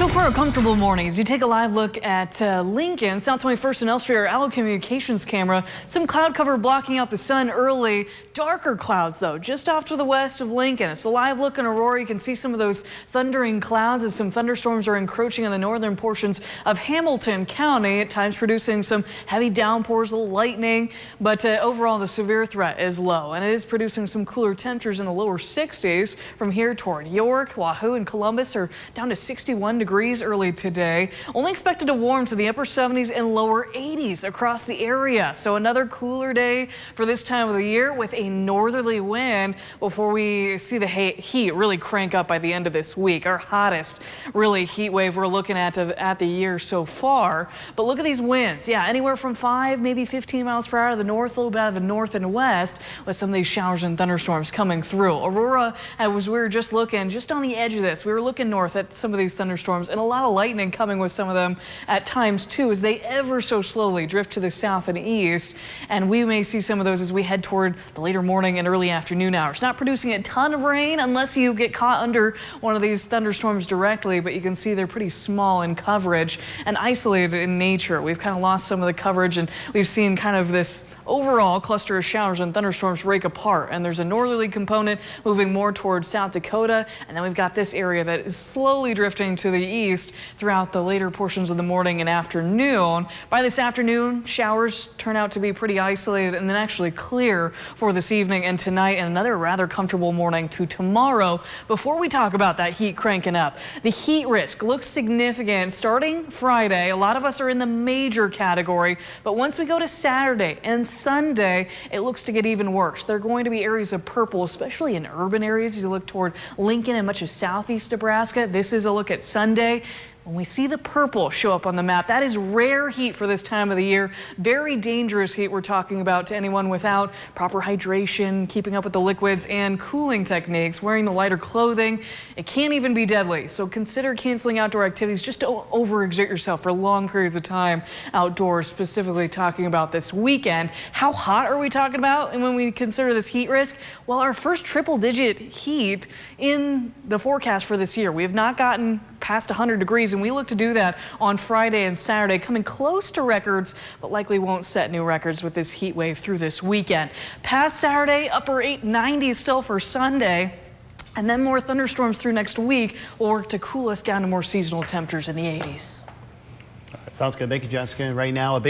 So for a comfortable morning, as you take a live look at Lincoln, South 21st and L Street, our Allo communications camera, some cloud cover blocking out the sun early. Darker clouds, though, just off to the west of Lincoln. It's a live look in Aurora. You can see some of those thundering clouds as some thunderstorms are encroaching on the northern portions of Hamilton County, at times producing some heavy downpours, a little lightning. But overall, the severe threat is low, and it is producing some cooler temperatures in the lower 60s from here toward York, Wahoo, and Columbus are down to 61 degrees early today. Only expected to warm to the upper 70s and lower 80s across the area. So another cooler day for this time of the year with a northerly wind before we see the heat really crank up by the end of this week. Our hottest really heat wave we're looking at the year so far. But look at these winds. Yeah, anywhere from 5, maybe 15 miles per hour out of the north, a little bit out of the north and west with some of these showers and thunderstorms coming through. Aurora, as we were just looking just on the edge of this, we were looking north at some of these thunderstorms and a lot of lightning coming with some of them at times too, as they ever so slowly drift to the south and east. And we may see some of those as we head toward the later morning and early afternoon hours. Not producing a ton of rain unless you get caught under one of these thunderstorms directly, but you can see they're pretty small in coverage and isolated in nature. We've kind of lost some of the coverage, and we've seen kind of this overall cluster of showers and thunderstorms break apart, and there's a northerly component moving more towards South Dakota, and then we've got this area that is slowly drifting to the east throughout the later portions of the morning and afternoon. By this afternoon, showers turn out to be pretty isolated and then actually clear for this evening and tonight, and another rather comfortable morning to tomorrow. Before we talk about that heat cranking up, the heat risk looks significant starting Friday. A lot of us are in the major category, but once we go to Saturday and Sunday, it looks to get even worse. There are going to be areas of purple, especially in urban areas as you look toward Lincoln and much of southeast Nebraska. This is a look at Sunday. When we see the purple show up on the map, that is rare heat for this time of the year. Very dangerous heat we're talking about to anyone without proper hydration, keeping up with the liquids and cooling techniques, wearing the lighter clothing. It can even be deadly. So consider canceling outdoor activities. Just don't overexert yourself for long periods of time outdoors, specifically talking about this weekend. How hot are we talking about? And when we consider this heat risk, well, our first triple-digit heat in the forecast for this year. We have not gotten past 100 degrees, and we look to do that on Friday and Saturday, coming close to records, but likely won't set new records with this heat wave through this weekend. Past Saturday, upper 90s still for Sunday, and then more thunderstorms through next week will work to cool us down to more seasonal temperatures in the 80s. All right, sounds good. Thank you, Jessica. Right now, a big